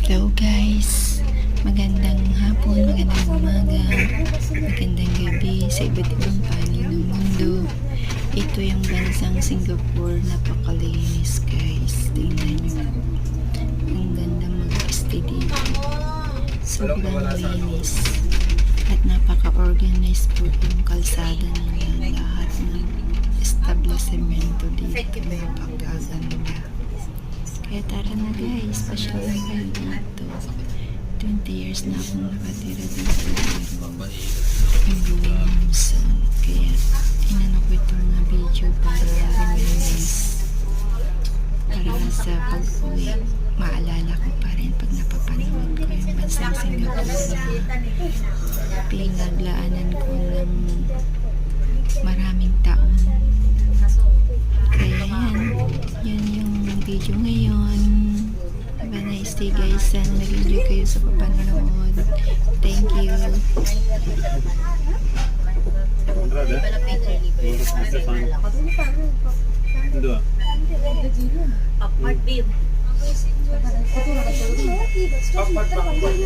Hello guys, magandang hapon, magandang umaga, magandang gabi sa iba't ibang panig ng mundo. Ito yung bansang Singapore, napakalinis guys, tingnan nyo. Ang ganda mag-stay dito, sobrang linis at napaka-organized po yung kalsada nila. Lahat ng establishmento dito, napakaganda. Kaya tara na guys, pasyalan kayo dito. 20 years na akong nakatira dito. Pero yung Williamson. Kaya inano ko itong mga video para remembrance. Para sa pag-uwi, maalala ko pa rin pag napapanood ko yung bansang Singapore na pinaglaanan ko ng maraming taon. Kaya yan yung video ngayon. Have a nice day guys. Sana nag-enjoy kayo sa papanood. Thank you. Apart, babe.